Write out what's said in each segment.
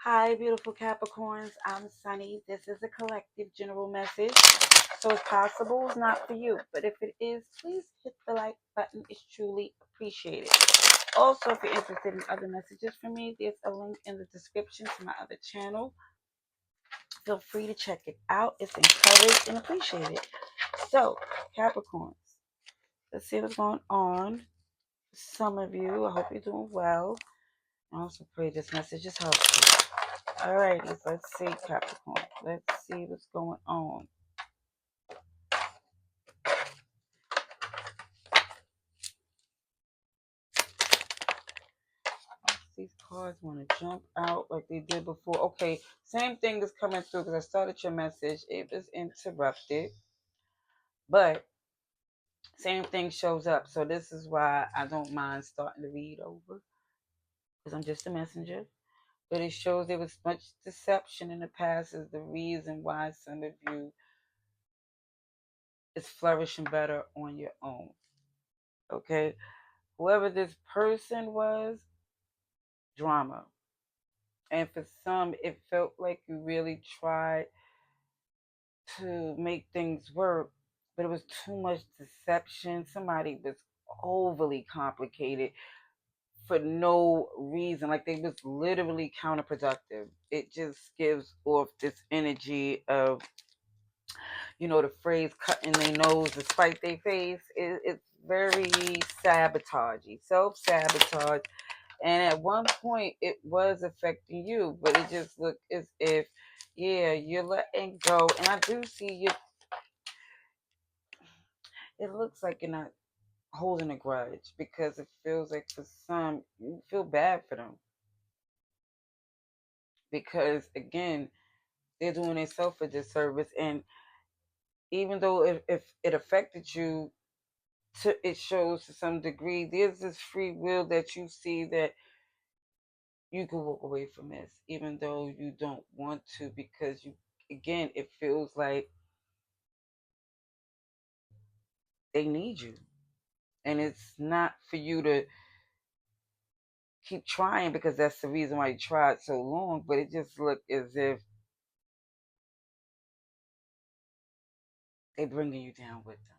Hi, beautiful Capricorns. I'm Sunny. This is a collective general message. So, if possible, it's not for you. But if it is, please hit the like button. It's truly appreciated. Also, if you're interested in other messages from me, there's a link in the description to my other channel. Feel free to check it out. It's encouraged and appreciated. So, Capricorns, let's see what's going on. Some of you, I hope you're doing well. I also pray this message is helpful. Alrighty, let's see, Capricorn. Let's see what's going on. These cards want to jump out like they did before. Okay, same thing is coming through because I started your message. It was interrupted, but same thing shows up. So this is why I don't mind starting to read over because I'm just a messenger. But it shows there was much deception in the past is the reason why some of you is flourishing better on your own. Okay, whoever this person was, drama. And for some, it felt like you really tried to make things work, but it was too much deception. Somebody was overly complicated for no reason. Like they was literally counterproductive. It just gives off this energy of, the phrase cutting their nose to spite their face. It's very sabotagey, self-sabotage. And at one point, it was affecting you, but it just looked as if, yeah, you're letting go. And I do see you. It looks like you're not holding a grudge because it feels like for some, you feel bad for them. Because, again, they're doing themselves a disservice. And even though if it affected you, it shows to some degree, there's this free will that you see that you can walk away from this, even though you don't want to, because again, it feels like they need you. And it's not for you to keep trying because that's the reason why you tried so long, but it just looked as if they're bringing you down with them.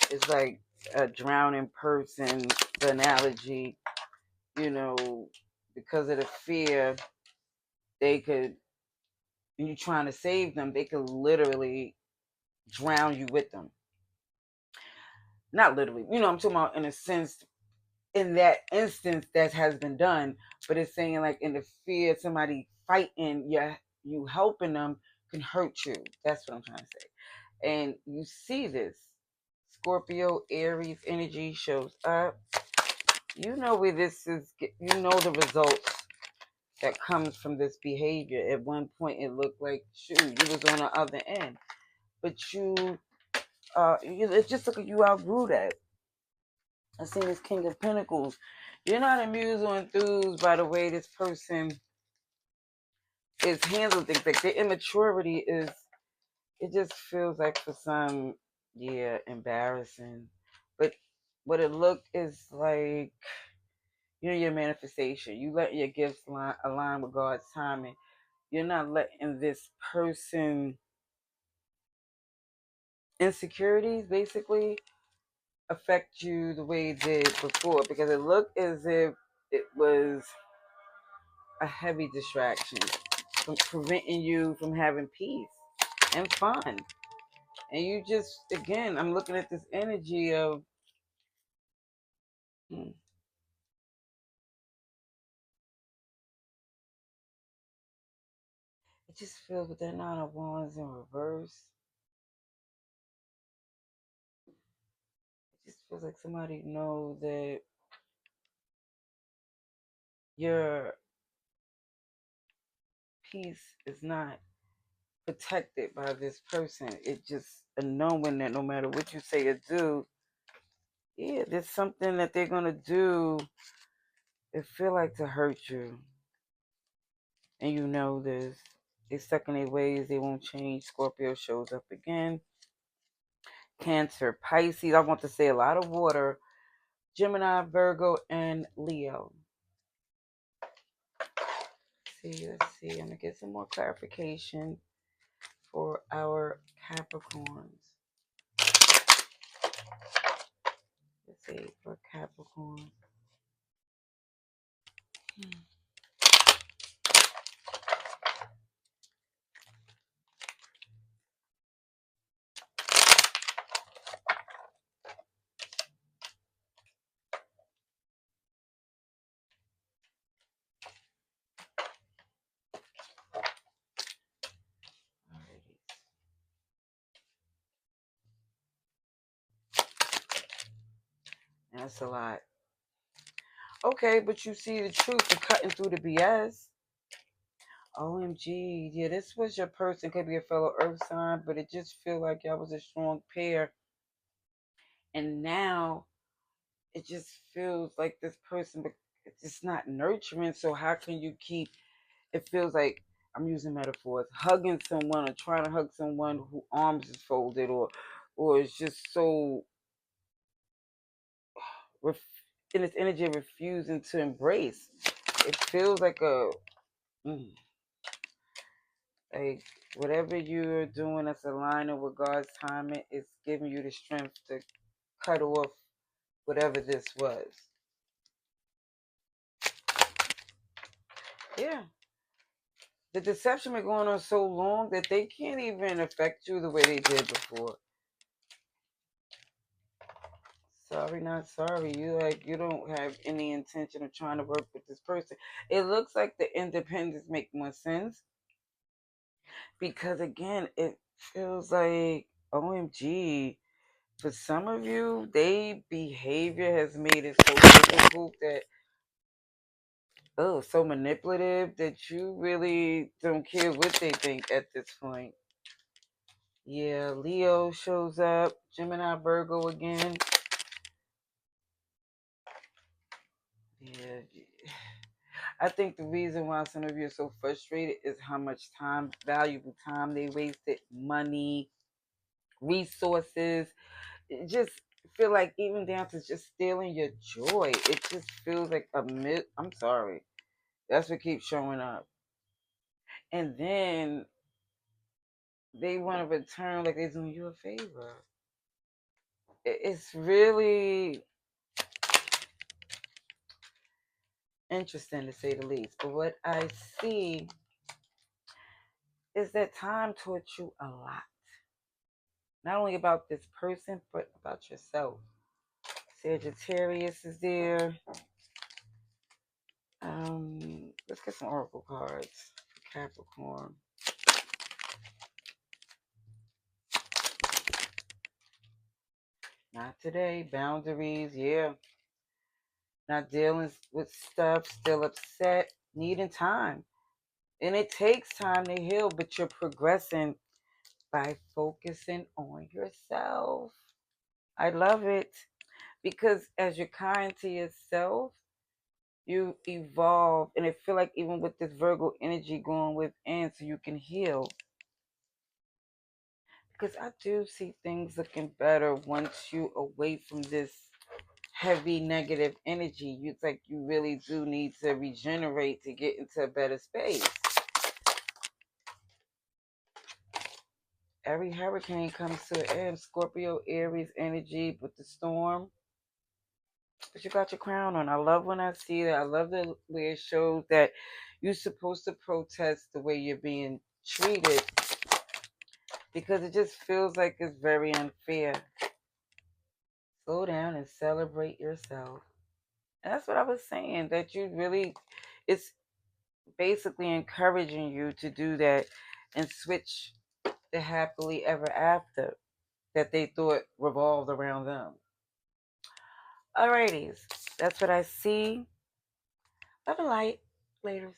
It's like a drowning person, the analogy, you know, because of the fear, they could, when you're trying to save them, they could literally drown you with them. Not literally, I'm talking about in a sense, in that instance that has been done, but it's saying like in the fear of somebody fighting you helping them can hurt you. That's what I'm trying to say. And you see this Scorpio Aries energy shows up. You know where this is, you know the results that comes from this behavior. At one point it looked like, shoot, you was on the other end, but it just look like you outgrew that. I seen this King of Pentacles. You're not amused or enthused by the way this person is handling things. Like their immaturity is, it just feels like for some, yeah, embarrassing. But what it looked is like, your manifestation. You let your gifts align with God's timing. You're not letting this person insecurities basically affect you the way it did before, because it looked as if it was a heavy distraction from preventing you from having peace and fun. And you just, again, I'm looking at this energy of, it just feels with that Nine of Wands in reverse. It just feels like somebody know that your peace is not protected by this person. It just a knowing that no matter what you say or do, yeah, there's something that they're gonna do. It feel like to hurt you, and you know this. They're stuck in their ways. They won't change. Scorpio shows up again. Cancer, Pisces. I want to say a lot of water. Gemini, Virgo, and Leo. Let's see. I'm gonna get some more clarification for our Capricorns. Let's see for Capricorn. Hmm. That's a lot. Okay, but you see the truth. You're cutting through the BS. OMG. Yeah, this was your person. Could be a fellow earth sign, but it just feel like y'all was a strong pair. And now it just feels like this person, but it's just not nurturing. So how can you keep, it feels like, I'm using metaphors, hugging someone or trying to hug someone who arms is folded or is just so in its energy refusing to embrace. It feels like mm, like whatever you're doing that's aligning with God's timing is giving you the strength to cut off whatever this was. Yeah. The deception been going on so long that they can't even affect you the way they did before. Sorry, not sorry. You don't have any intention of trying to work with this person. It looks like the independence make more sense because again, it feels like OMG. For some of you, they behavior has made it so difficult that so manipulative that you really don't care what they think at this point. Yeah, Leo shows up, Gemini, Virgo again. Yeah, I think the reason why some of you are so frustrated is how much time, valuable time they wasted, money, resources. It just feel like even down to just stealing your joy. It just feels like I'm sorry. That's what keeps showing up. And then they want to return like they're doing you a favor. It's really interesting to say the least. But what I see is that time taught you a lot. Not only about this person, but about yourself. Sagittarius is there. Let's get some oracle cards for Capricorn. Not today. Boundaries, yeah. Not dealing with stuff, still upset, needing time. And it takes time to heal, but you're progressing by focusing on yourself. I love it because as you're kind to yourself, you evolve. And I feel like even with this Virgo energy going within, so you can heal. Because I do see things looking better once you away from this heavy negative energy. It's like you really do need to regenerate to get into a better space. Every hurricane comes to an end. Scorpio, Aries energy with the storm. But you got your crown on. I love when I see that. I love the way it shows that you're supposed to protest the way you're being treated because it just feels like it's very unfair. Slow down and celebrate yourself. And that's what I was saying, that you really, it's basically encouraging you to do that and switch the happily ever after that they thought revolved around them. Alrighties, that's what I see. Love and light. Later.